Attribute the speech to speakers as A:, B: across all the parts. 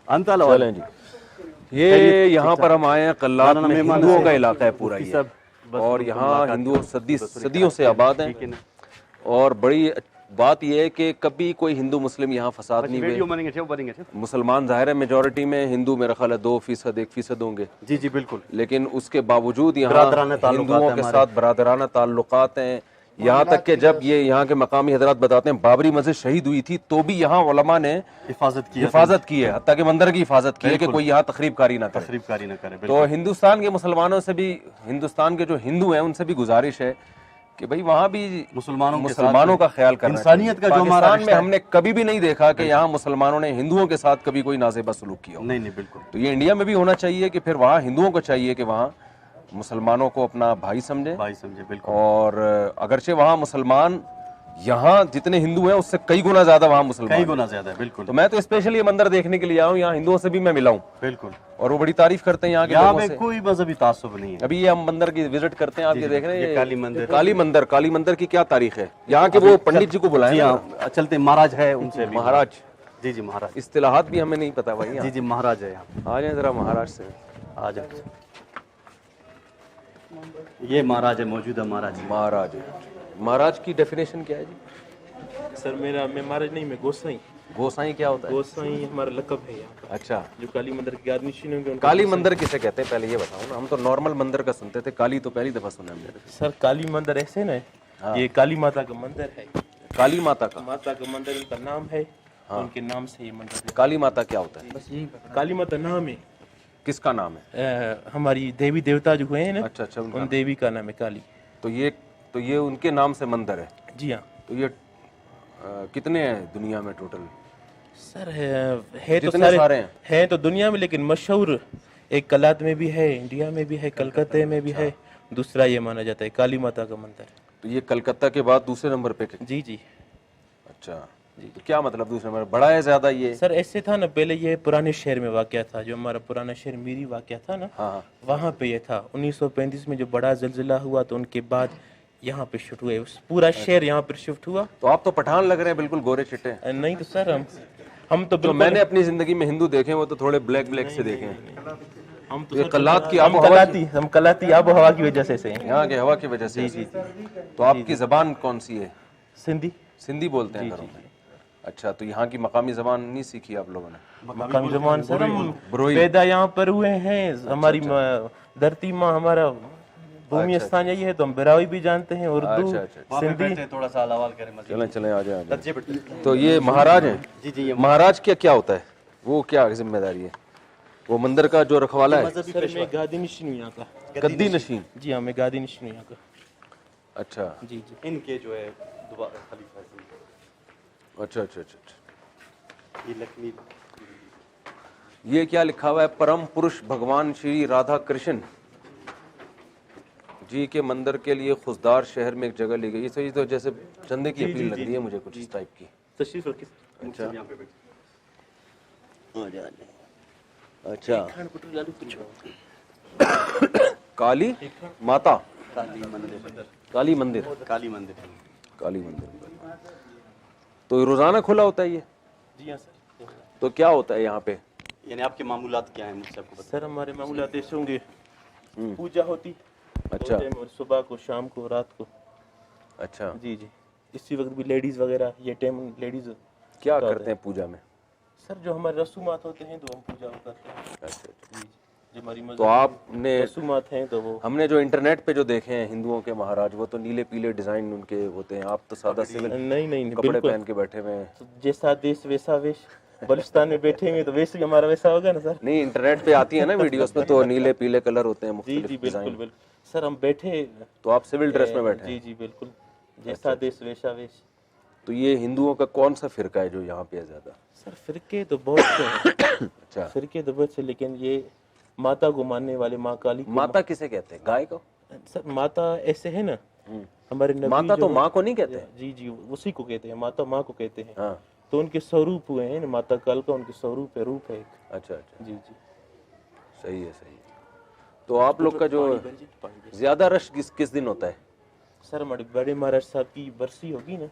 A: चलें जी, ये यहाँ पर हम आए हैं कल्लात में, हिंदुओं का इलाका है पूरा ये, और यहाँ हिंदुओं सदियों से आबाद हैं। और बड़ी बात यह है कि कभी कोई हिंदू मुस्लिम यहाँ फसाद नहीं हुए। मुसलमान जाहिर है मेजॉरिटी में, हिंदू मेरा ख्याल है 2%, 1% होंगे।
B: जी जी बिल्कुल।
A: लेकिन उसके बावजूद यहाँ हिंदुओं के साथ बरादराना ताल्लुकात हैं। यहाँ तक कि जब ये यहाँ के मकामी हजरात बताते हैं बाबरी मस्जिद शहीद हुई थी तो भी यहाँ उलमा ने हिफाजत की है, हत्ता के मंदिर की हिफाजत की है कि कोई यहाँ तखरीबकारी ना करे। तो हिंदुस्तान के मुसलमानों से भी, हिंदुस्तान के जो हिंदू हैं उनसे भी गुजारिश है कि भाई वहाँ भी मुसलमानों का ख्याल करना, इंसानियत का जो हमारा में हमने कभी भी नहीं देखा कि यहाँ मुसलमानों ने हिंदुओं के साथ कभी कोई नाज़ेबा सलूक किया हो।
B: नहीं बिल्कुल।
A: तो ये इंडिया में भी होना चाहिए कि फिर वहाँ हिंदुओं को चाहिए कि वहाँ मुसलमानों को अपना भाई समझे
B: बिल्कुल।
A: और अगरचे वहाँ मुसलमान यहाँ जितने हिंदू हैं उससे कई गुना ज्यादा वहाँ मुसलमान,
B: कई गुना ज्यादा है। बिल्कुल।
A: तो मैं तो स्पेशली ये मंदिर देखने के लिए आया हूँ, यहाँ हिंदुओं से भी मैं मिला हूँ।
B: बिल्कुल।
A: और वो बड़ी तारीफ करते हैं यहाँ के लोगों से।
B: कोई मजहबी तासुब नहीं है।
A: अभी ये हम मंदिर की विजिट करते हैं, आप ये देख रहे हैं काली मंदिर की क्या तारीख है। यहाँ के वो पंडित जी को बुलाए,
B: चलते महाराज है उनसे।
A: महाराज,
B: जी जी महाराज।
A: इस्तिलाहात भी हमें नहीं पता भाई।
B: जी जी महाराज है यहाँ।
A: आ जाए जरा महाराज से,
B: आ जाए। ये महाराज है, मौजूदा महाराज।
A: महाराज की डेफिनेशन क्या है जी?
C: सर मैं महाराज नहीं, मैं गोसाई।
A: गोसाई क्या होता है?
C: गोसाई हमारा लकब है यहाँ का।
A: अच्छा,
C: जो काली मंदिर की आदमी होंगे।
A: काली मंदिर किसे कहते हैं पहले ये बताओ ना, हम तो नॉर्मल मंदिर का सुनते थे, काली तो पहली दफा सुना है।
C: सर काली मंदिर ऐसे ना, ये काली माता का मंदिर है।
A: काली माता का
C: मंदिर उनका नाम है, उनके नाम से ये मंदिर।
A: काली माता क्या होता है?
C: बस यही, काली माता नाम है।
A: किसका नाम है?
C: हमारी देवी देवता जो हुए हैं ना।
A: अच्छा,
C: उन देवी का नाम है काली।
A: तो ये उनके नाम से मंदिर है?
C: जी हाँ।
A: तो ये कितने हैं दुनिया में टोटल?
C: सर है तो सारे हैं तो दुनिया में, लेकिन मशहूर एक कलात में भी है, इंडिया में भी है, कलकत्ते में भी है। दूसरा ये माना जाता है काली माता का मंदिर।
A: तो ये कलकत्ता के बाद दूसरे नंबर पे?
C: जी जी।
A: अच्छा जी, तो क्या मतलब दूसरे नंबर? बड़ा है ज्यादा ये?
C: सर ऐसे था ना, पहले ये पुराने शहर में वाक़या था, जो हमारा पुराना शहर मीरी वाक़या था ना।
A: हाँ।
C: वहाँ पे ये था 1935 में जो बड़ा ज़लज़ला हुआ, तो उनके बाद यहाँ पे शिफ्ट हुए, पूरा शहर यहाँ पर शिफ्ट हुआ।
A: तो आप तो पठान लग रहे हैं, बिल्कुल गोरे चिट्टे।
C: नहीं तो सर हम तो
A: मैंने अपनी जिंदगी में हिंदू देखे वो तो थोड़े ब्लैक से देखे हैं।
C: हम तो
A: कलात की
C: कलाती आबो हवा की वजह से
A: यहाँ के हवा की वजह से। जी। तो आपकी जबान कौन सी है? सिंधी बोलते हैं घरों में? अच्छा, तो यहाँ की मकामी जबान नहीं सीखी आप लोगों ने?
C: मकामी जबान सर हम पैदा यहाँ पर हुए हैं, हमारी धरती माँ, हमारा भूमि स्थान यही है, तो हम बिरावी भी जानते हैं, उर्दू, सिंधी।
B: थोड़ा सा सवाल करें।
A: चलें आ जाए। तो ये महाराज हैं?
B: जी।
A: महाराज क्या होता है, वो क्या जिम्मेदारी है? वो मंदिर का जो रखवाला है?
C: सर मैं गादी नशीन हूँ यहाँ का।
A: गद्दी नशीन?
C: जी हाँ, मैं गादी नशीन हूँ यहाँ का।
A: अच्छा
C: जी।
B: इनके जो है खलीफा।
A: अच्छा। ये क्या लिखा हुआ है? परम पुरुष भगवान श्री राधा कृष्ण जी के मंदिर के लिए खुशदार शहर में एक जगह ली गई। ये तो जैसे चंदे की अपील लग रही है मुझे, कुछ इस टाइप की। अच्छा। काली माता, काली मंदिर। तो रोजाना खुला होता है ये?
C: जी हाँ सर।
A: तो क्या होता है यहाँ पे,
B: यानी आपके मामूलात क्या हैं मुझसे आपको
C: सर? हमारे मामूलात ऐसे होंगे, पूजा होती।
A: अच्छा।
C: सुबह को, शाम को, रात को।
A: अच्छा
C: जी। इसी वक्त भी लेडीज वगैरह, ये टाइम लेडीज
A: क्या करते हैं पूजा में?
C: सर जो हमारे रसूमात होते हैं तो हम पूजा करते हैं।
A: अच्छा।
C: जी। जो हमारी
A: तो आपने
C: रसूमात हैं तो वो
A: हमने जो इंटरनेट पे जो देखे हैं हिंदुओं के महाराज, वो तो नीले पीले डिजाइन उनके होते हैं। आप तो सादा सिविल
C: नहीं
A: कपड़े पहन के बैठे हुए हैं।
C: तो जैसा देश वैसा वेश। बलुचिस्तान में बैठे हुए तो वैसे हमारा वैसा होगा ना सर।
A: नहीं, इंटरनेट पे आती है ना वीडियोस में, तो नीले पीले कलर होते हैं।
C: जी बिल्कुल सर। हम बैठे
A: तो आप सिविल ड्रेस में बैठे?
C: जी बिल्कुल, जैसा देश वैसा वेश।
A: तो ये हिंदुओं का कौन सा फिरका है जो यहाँ पे है ज्यादा?
C: सर फिरके तो बहुत से हैं।
A: अच्छा।
C: फिरके तो बहुत से, लेकिन ये माता को मानने वाले, माँ काली।
A: माता किसे कहते हैं? गाय को?
C: सर माता ऐसे है ना, हमारे नबी
A: माता तो माँ को नहीं कहते?
C: जी उसी को कहते हैं, माता माँ को कहते हैं।
A: हाँ।
C: तो उनके स्वरूप हुए हैं, माता काल का उनके स्वरूप है, रूप है एक।
A: अच्छा।
C: जी।
A: सही है। तो आप लोग का जो ज्यादा रश किस दिन होता है?
C: सर हमारे बड़े महाराज साहब की बरसी होगी ना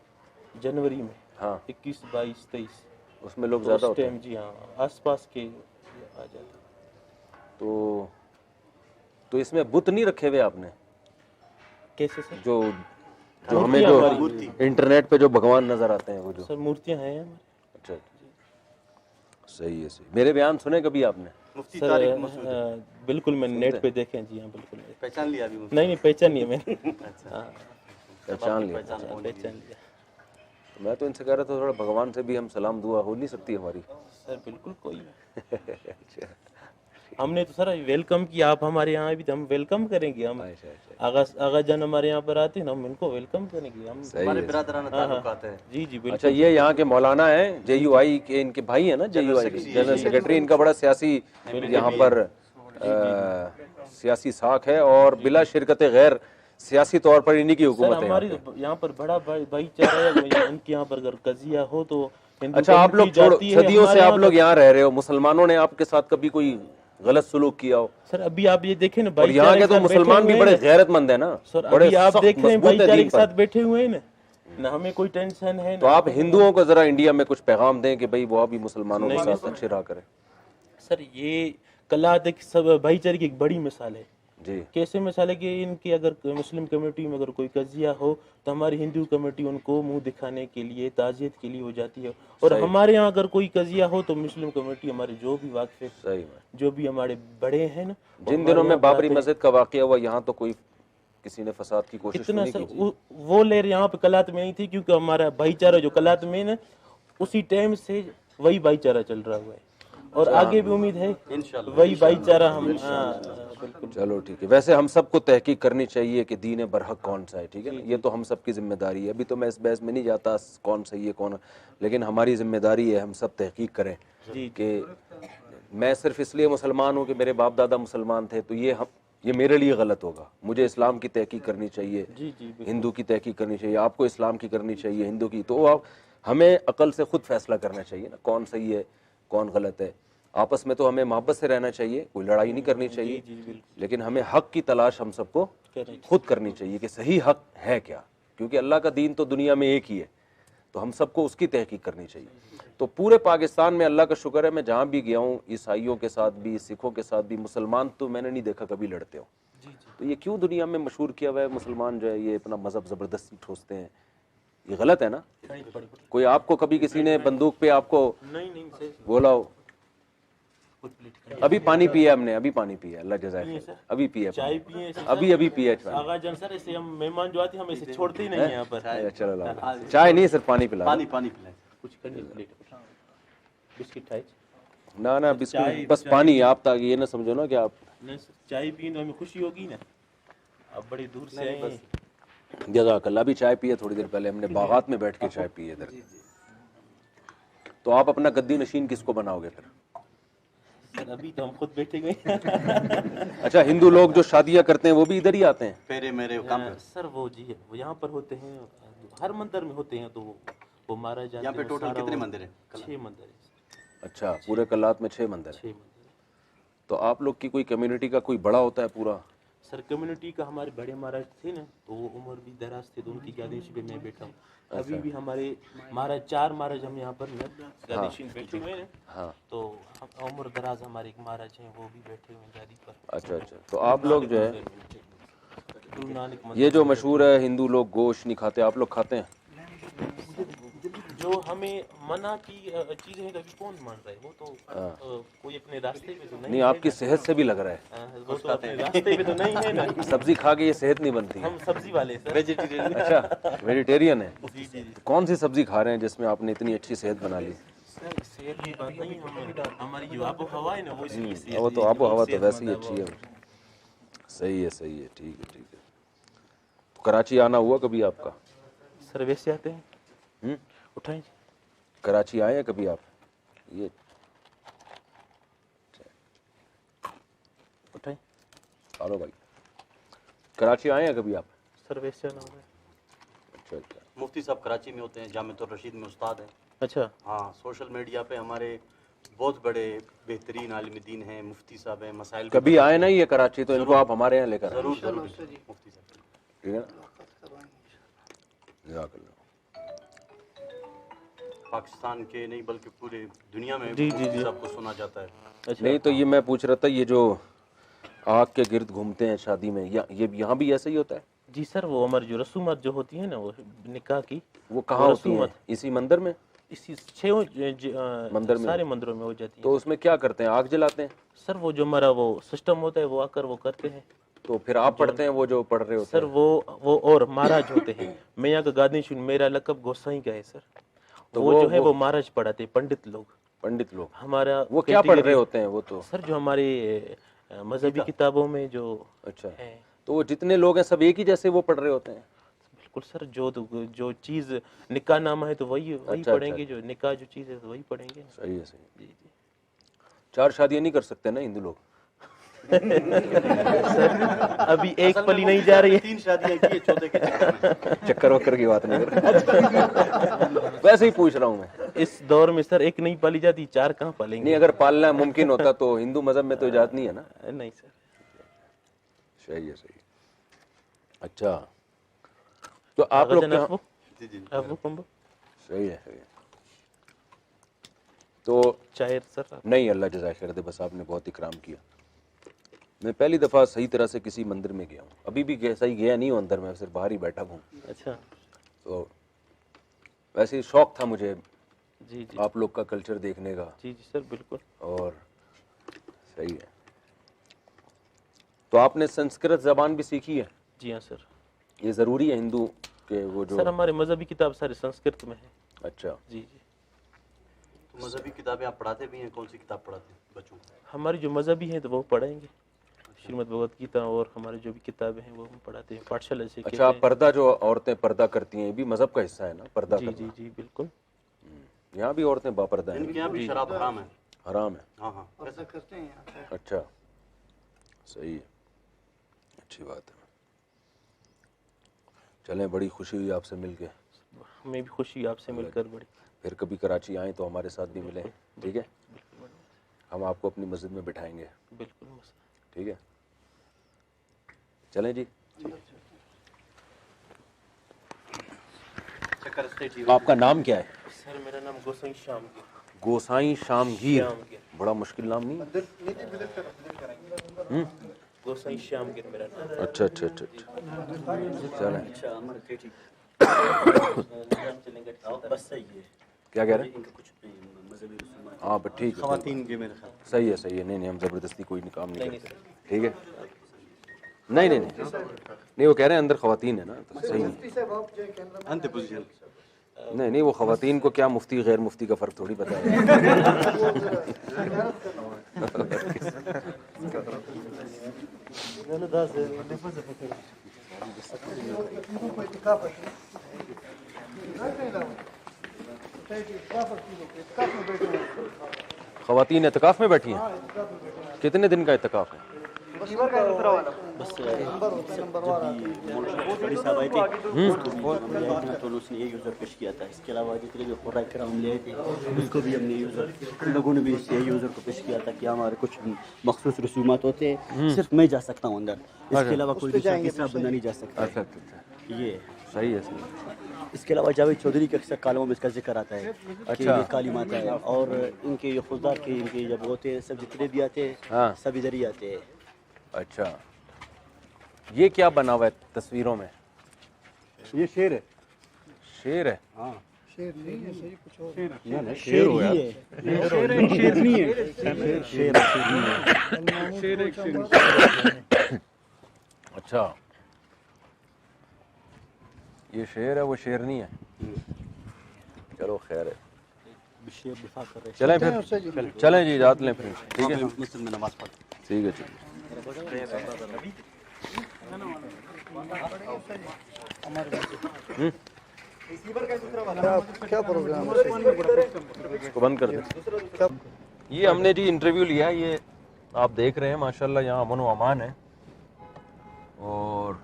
C: जनवरी में।
A: हाँ।
C: 21, 22, 23।
A: उसमें लोग ज्यादा होते हैं।
C: जी हाँ, आसपास के आ जाते हैं।
A: तो इसमें बुत नहीं रखे हुए आपने?
C: कैसे सर?
A: जो जो हमें जो इंटरनेट पे जो भगवान नजर आते हैं वो जो
C: सर मूर्तियां हैं हमारे।
A: अच्छा, सही है, सही। मेरे बयान सुने कभी आपने?
B: मुफ्ती
C: सर
B: तारिक मसूद
C: बिल्कुल, मैंने नेट पे देखे हैं जी हाँ, बिल्कुल।
B: पहचान लिया अभी मुफ्ती?
C: नहीं नहीं, पहचान नहीं है मैंने। हाँ,
A: पहचान लिया।
C: पहचान लिया।
A: तो मैं तो इनसे कह रहा था थोड़ा भगवान से भी हम सलाम दुआ हो नहीं सकती हमारी?
C: सर बिल्कुल कोई नहीं।
A: अच्छा,
C: हमने तो सर वेलकम किया, आप हमारे यहाँ भी तो हम वेलकम करेंगे। हम
A: अच्छा, अच्छा,
C: आगा जान हमारे यहाँ पर आते हैं ना, हम इनको वेलकम करेंगे। हम
B: हमारे बिरादराना ताल्लुकात है।
C: जी जी बिल्कुल।
A: अच्छा, ये यहाँ के मौलाना हैं, JUI के इनके भाई हैं ना, JUI के जनरल सेक्रेटरी। इनका बड़ा सियासी यहाँ पर सियासी साख है और बिला शिरकत गैर सियासी तौर पर इन्हीं की
C: सर
A: हुकूमत है
C: हमारी यहाँ पर बड़ा भाईचारा है। उनके यहाँ पर अगर कजिया हो तो हिंदू
A: अच्छा, आप लोग
C: कम्युनिटी
A: छोड़ो,
C: जाती है।
A: सदियों से
C: हमारे
A: आप
C: यहाँ
A: लोग यहाँ रह रहे हो, मुसलमानों ने आपके साथ कभी कोई गलत सुलूक किया हो?
C: सर अभी आप ये देखें ना,
A: और यहाँ के तो मुसलमान भी बड़े गैरतमंद है ना,
C: सर
A: बड़े
C: अभी आप
A: सख्त
C: देख रहे हैं
A: मजबूत है
C: भाईचारे
A: दीन
C: के
A: पर।
C: साथ बैठे हुए हैं ना हमें कोई टेंशन है
A: तो
C: ना।
A: आप हिंदुओं को जरा इंडिया में कुछ पैगाम दें कि भाई वो भी मुसलमानों के साथ अच्छे रहा करें।
C: सर ये कलात एक सब भाईचारे की एक बड़ी मिसाल है
A: जी,
C: कैसे मिसाल है कि इनकी अगर मुस्लिम कम्युनिटी में अगर कोई कजिया हो तो हमारी हिंदू कम्युनिटी उनको मुंह दिखाने के लिए, ताजियत के लिए हो जाती है। और हमारे यहाँ अगर कोई कजिया हो तो मुस्लिम कम्युनिटी हमारे जो भी वाकिफ
A: सही में।
C: जो भी हमारे बड़े हैं ना,
A: जिन दिनों में बाबरी मस्जिद का वाकया हुआ, यहाँ तो कोई किसी ने फसाद की कोशिश
C: इतना
A: नहीं
C: सर
A: की थी।
C: वो लेर यहाँ पे कलात में नहीं थी, क्योंकि हमारा भाईचारा जो कलात में ना उसी टाइम से वही भाईचारा चल रहा हुआ है और आगे भी उम्मीद है वही भाईचारा हम। बिल्कुल,
A: चलो ठीक है। वैसे हम सबको तहकीक करनी चाहिए कि दीन बरहक कौन सा है, ठीक है ना? ये तो हम सब की जिम्मेदारी है। अभी तो मैं इस बहस में नहीं जाता कौन सही है कौन, लेकिन हमारी जिम्मेदारी है हम सब तहकीक करें कि मैं सिर्फ इसलिए मुसलमान हूँ कि मेरे बाप दादा मुसलमान थे तो ये मेरे लिए गलत होगा। मुझे इस्लाम की तहकीक करनी चाहिए, हिंदू की तहकीक करनी चाहिए, आपको इस्लाम की करनी चाहिए, हिंदू की। तो आप हमें अकल से खुद फैसला करना चाहिए ना, कौन सही है कौन गलत है। आपस में तो हमें मोहब्बत से रहना चाहिए, कोई लड़ाई नहीं करनी चाहिए, लेकिन हमें हक की तलाश हम सबको खुद करनी चाहिए कि सही हक है क्या, क्योंकि अल्लाह का दीन तो दुनिया में एक ही है, तो हम सबको उसकी तहकीक करनी चाहिए। तो पूरे पाकिस्तान में अल्लाह का शुक्र है, मैं जहाँ भी गया हूँ, ईसाइयों के साथ भी, सिखों के साथ भी, मुसलमान तो मैंने नहीं देखा कभी लड़ते हो। तो ये क्यों दुनिया में मशहूर किया हुआ है मुसलमान जो है ये अपना मजहब ज़बरदस्ती ठोसते हैं, ये गलत है ना? कोई आपको कभी किसी ने बंदूक पे आपको बोला हो? अभी पानी पिया हमने, अभी पानी पिया, अल्लाह जज़ाए, अभी पिया,
C: चाय पिए
A: अभी पिया।
C: आगा जान सर, ऐसे हम मेहमान जो आते हैं हम ऐसे छोड़ते ही नहीं है यहाँ पर।
A: चलो चाय नहीं सर, पानी पिला।
B: पानी पिलाएं।
C: कुछ करने प्लेट बिस्किट खाए
A: ना बिस्कुट, बस पानी। आप ताकि ये ना समझो ना कि आप
C: नहीं सर, चाय पिए तो हमें खुशी होगी ना, अब बड़ी दूर से आए हैं।
A: जज़ाकल्लाह। अभी चाय पिए, थोड़ी देर पहले हमने बागात में बैठ के चाय पी इधर। तो आप अपना गद्दी नशीन किसको बनाओगे फिर?
C: सर अभी तो हम खुद बैठे गए।
A: अच्छा, हिंदू लोग जो शादियां करते हैं वो भी इधर ही आते हैं?
B: फेरे मेरे काम
C: सर वो जी है, वो यहाँ पर होते हैं, हर मंदिर में होते हैं, तो वो मारा जाता है।
B: यहाँ पे टोटल कितने मंदिर हैं?
C: 6 मंदिर है।
A: अच्छा, पूरे कलात में 6 मंदिर।
C: 6 मंदिर।
A: तो आप लोग की कोई कम्युनिटी का कोई बड़ा होता है पूरा?
C: सर कम्युनिटी का हमारे बड़े महाराज थे ना, तो वो उम्र भी दराज थे, तो उनकी गादीशी पे मैं बैठा हूँ। अभी भी हमारे महाराज 4 महाराज हम यहाँ पर गादीशी में बैठे हुए हैं।
A: हाँ,
C: तो उम्र दराज हमारे एक महाराज हैं, वो भी बैठे हुए हैं गादी पर।
A: अच्छा। तो आप लोग जो है,
C: गुरु नानक
A: ये जो मशहूर है हिंदू लोग गोश्त नहीं खाते, आप लोग खाते हैं?
C: जो हमें मना की चीजें हैं, कभी कौन मान रहा है? वो तो कोई अपने रास्ते पे तो नहीं।
A: आपकी सेहत से भी लग रहा है।
C: वो तो अपने रास्ते पे तो नहीं है ना।
A: सब्जी खा के ये सेहत नहीं बनती है।
C: हम सब्जी वाले सर, वेजिटेरियन।
A: अच्छा, वेजिटेरियन है।
C: जी।
A: कौन सी सब्जी खा रहे हैं जिसमें आपने इतनी अच्छी सेहत बना ली?
C: सर सेहत की बात नहीं, हमारी जो आबो हवा है ना, वो इसलिए
A: वो तो आबो हवा तो वैसे ही अच्छी है। सही है, ठीक है। तो कराची आना हुआ कभी आपका?
C: सर वैसे आते हैं। उठाएं।
A: कराची आए हैं कभी आप? ये
C: उठाएं।
A: हेलो भाई, कराची आए हैं कभी आप?
C: सर वैसे आना होगा।
A: अच्छा।
B: मुफ्ती साहब कराची में होते हैं, जामिअतुर रशीद में उस्ताद हैं।
C: अच्छा।
B: हाँ, सोशल मीडिया पे हमारे बहुत बड़े बेहतरीन आलिम दीन हैं, मुफ्ती साहब हैं, मसाइल
A: कभी आए ना ये कराची, तो इनको आप हमारे यहाँ लेकर
B: जरूर मुफ्ती साहब,
A: ठीक है ना?
B: पाकिस्तान के नहीं बल्कि पूरे दुनिया में
C: जी, जी, जी।
B: सबको सुना जाता है।
C: अच्छा।
A: नहीं तो ये मैं पूछ रहा था, ये जो आग के गिर्द घूमते हैं शादी में, ये यहाँ भी ऐसा ही होता है?
C: जी सर, वो हमारी जो रसूमात जो होती है ना, वो निकाह की,
A: वो कहाँ होती है?
C: रसूमात
A: इसी मंदिर में?
C: इसी 6
A: मंदिर में?
C: सारे मंदिरों में हो जाती है।
A: तो उसमें क्या करते हैं, आग जलाते हैं?
C: सर वो जो हमारा वो सिस्टम होता है वो आकर वो करते हैं।
A: तो फिर आप पढ़ते हैं, वो जो पढ़ रहे होते
C: सर
A: हैं?
C: वो और महाराज होते हैं। मैं यहाँ का गादीशुन, मेरा लकब गोसाई का है सर।
A: तो
C: वो जो है वो महाराज पढ़ाते हैं, पंडित लोग।
A: पंडित लोग
C: हमारा
A: वो क्या पढ़ रहे होते हैं वो तो?
C: सर जो हमारे मजहबी किताबों में जो
A: अच्छा,
C: है।
A: तो वो जितने लोग हैं सब एक ही जैसे वो पढ़ रहे होते हैं?
C: बिल्कुल सर, जो चीज निकाह नामा है तो वही
A: अच्छा,
C: पढ़ेंगे। जो निकाह जो चीज है तो वही पढ़ेंगे।
A: सही है, सही है।
C: जी जी।
A: 4 शादियां नहीं कर सकते ना हिंदू लोग?
C: सर अभी एक पली नहीं जा रही है।
B: 3 शादियां की है, 14 के चक्कर में।
A: चक्कर वक्कर की बात नहीं कर रहा। वैसे ही पूछ रहा हूँ मैं।
C: इस दौर में सर एक नहीं पाली जाती, 4 कहाँ पालेंगे?
A: नहीं, अगर पालना मुमकिन होता तो हिंदू मजहब में तो इजाजत नहीं है ना?
C: नहीं सर।
A: सही है, सही है। अच्छा, तो आप लोग क्या?
B: जी जी।
C: अबू कंबो
A: सही है, सही है। तो
C: शायर सर
A: नहीं, अल्लाह जज़ाय खैर दे, बस आपने बहुत इकराम किया। मैं पहली दफ़ा सही तरह से किसी मंदिर में गया हूँ, अभी भी सही गया नहीं हूँ अंदर में, सिर्फ बाहर ही बैठा हूँ।
C: अच्छा।
A: तो वैसे ही शौक था मुझे
C: जी जी।
A: आप लोग का कल्चर देखने का।
C: जी जी सर बिल्कुल।
A: और सही है। तो आपने संस्कृत ज़बान भी सीखी है?
C: जी हाँ सर।
A: ये ज़रूरी है हिंदू के वो जो?
C: सर हमारे मजहबी किताब सारे संस्कृत में है।
A: अच्छा।
C: जी जी।
B: तो मजहबी किताबें आप पढ़ाते भी हैं? कौन सी किताब पढ़ाते हैं बच्चों को?
C: हमारी जो मजहबी है तो वो पढ़ाएंगे, श्रीमद् भगवत गीता और हमारी जो भी किताबें हैं वो हम पढ़ाते हैं पाठशाला से।
A: अच्छा, पर्दा जो औरतें पर्दा करती हैं, ये भी मजहब का हिस्सा है ना, पर्दा
C: जी
A: करना?
C: जी जी बिल्कुल।
A: यहाँ भी औरतें बापर्दा हैं?
B: इनके यहाँ भी शराब हराम है।
A: हराम है?
B: हाँ हाँ, ऐसा करते हैं।
A: अच्छा, सही है, अच्छी बात है। चलें, बड़ी खुशी हुई आपसे मिलके।
C: हमें भी खुशी हुई आपसे मिलकर बड़ी।
A: फिर कभी कराची आएँ तो हमारे साथ भी मिलें, ठीक है? हम आपको अपनी मस्जिद में बिठाएंगे।
C: बिल्कुल।
A: ठीक है, चलें जी। आपका नाम क्या है?
C: सर मेरा नाम गोसाई शामगीर।
A: गोसाई शामगीर, बड़ा मुश्किल नाम नहीं?
C: गोसाई शामगीर मेरा नाम।
A: अच्छा अच्छा अच्छा अच्छा, चलें।
B: बस सही है।
A: क्या कह रहे हैं?
B: इनका कुछ नहीं, मजहबी रसूमात
A: हाँ बस ठीक है,
B: खवातीन के मेरे ख्याल।
A: सही है, सही है। नहीं नहीं, हम ज़बरदस्ती कोई काम नहीं करते, ठीक है? नहीं नहीं नहीं नहीं, वो कह रहे हैं अंदर खवातीन है ना, तो सही नहीं।
B: अंत पोजीशन।
A: नहीं नहीं, वो खवातीन को क्या मुफ्ती गैर मुफ्ती का फ़र्क थोड़ी पता है। खवातीन एतकाफ़ में बैठी हैं? कितने दिन का एतकाफ़ है?
B: बस जब भी बड़ी साहब आए थे तो उसने ये यूज़र पेश किया था। इसके अलावा जितने भी खुराक कराम ले आए थे उसको भी हमने यूज़र, लोगों ने भी इससे यूज़र को पेश किया था कि हमारे कुछ मखसूस रसूमात होते हैं, सिर्फ मैं जा सकता हूँ अंदर, इसके अलावा कोई दूसरा तीसरा बंदा नहीं जा सकता।
A: अच्छा अच्छा,
B: ये
A: सही है, सही है।
B: इसके अलावा जावेद चौधरी के अक्सर कालमों में इसका जिक्र आता है कि
A: अच्छा।
B: ये काली माता है, और इनके ये खुददार के इनके जब होते हैं सब जितने भी आते हैं
A: हाँ।
B: सब इधर ही आते हैं।
A: अच्छा, ये क्या बना हुआ है तस्वीरों में?
B: ये शेर है।
A: शेर है?
B: हाँ,
D: शेर नहीं है, सही कुछ और।
B: शेर हो यार। शेर नहीं है, शेर
A: अच्छा, ये शेर है, वो शेरनी है। चलो खैर है,
B: शेर दिफा कर रहे हैं।
A: चलें फिर, चलें जी, इजाज़त लें फिर, ठीक है?
B: मस्जिद में नमाज पढ़।
A: ठीक है, ठीक है।
D: क्या प्रोग्राम है?
A: इसको बंद कर दे। ये हमने जी इंटरव्यू लिया, ये आप देख रहे हैं माशाल्लाह यहाँ अमन व अमान है। और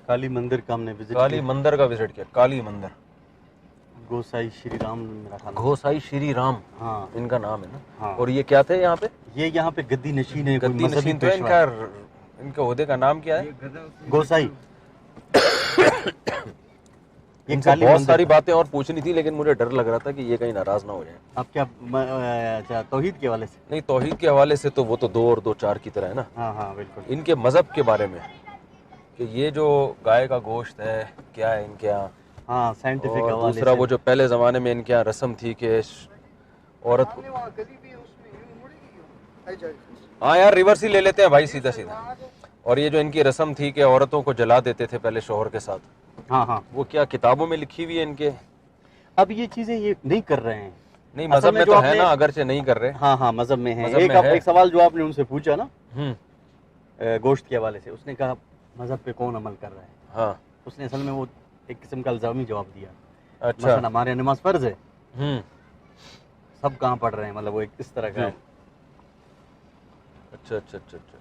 B: काली मंदिर का हमने विजिट
A: काली मंदिर का विजिट किया। काली मंदिर,
B: गोसाई श्री राम मेरा था नाम।
A: घोसाई श्री राम,
B: हाँ
A: इनका नाम है ना?
B: हाँ।
A: और ये क्या थे यहाँ पे?
B: ये यहाँ पे गद्दी नशीन है, कोई
A: गद्दी
B: मजहबी
A: नशीन तो
B: पेशवा
A: इनका,
B: है।
A: इनके ओहदे का नाम क्या है?
B: गोसाई। ये
A: इनसे
B: काली
A: बहुत
B: मंदिर
A: सारी बातें और पूछनी थी, लेकिन मुझे डर लग रहा था कि ये कहीं नाराज ना हो जाए।
B: आप क्या अच्छा तौहीद के हवाले से?
A: नहीं, तौहीद के हवाले से तो वो तो 2 और 2 4 की तरह है ना।
B: हाँ हाँ बिल्कुल।
A: इनके मजहब के बारे में कि ये जो गाय का गोश्त है क्या है इनके यहाँ,
B: हाँ साइंटिफिक
A: और
B: हवाले
A: दूसरा
B: से।
A: वो जो पहले ज़माने में इनके यहाँ रस्म थी कि औरत को,
D: आपने वहाँ कभी भी उसमें यूं मुड़ेगी क्यों? आई जाए।
A: हाँ यार रिवर्स ही ले लेते हैं भाई सीधा सीधा। और ये जो इनकी रस्म थी कि औरतों को जला देते थे पहले शोहर के साथ,
B: हाँ हाँ
A: वो क्या किताबों में लिखी हुई है इनके?
B: अब ये चीजें ये नहीं कर रहे हैं।
A: नहीं,
B: असल
A: मजहब
B: में
A: में
B: जो
A: तो है
B: आपने-
A: ना, अगरचे नहीं कर रहे।
B: हाँ हाँ मजहब में है।
A: मजहब
B: एक
A: में है।
B: एक सवाल जो आपने उनसे पूछा ना
A: गोश्त
B: के हवाले से, उसने कहा मजहब पे कौन अमल कर रहा है।
A: हाँ
B: उसने असल में वो एक किस्म का इल्जामी जवाब दिया।
A: अच्छा।
B: मसलन हमारे नमाज फर्ज है,
A: हम्म।
B: सब कहाँ पढ़ रहे हैं, मतलब वो एक इस तरह का है।
A: अच्छा अच्छा अच्छा अच्छा।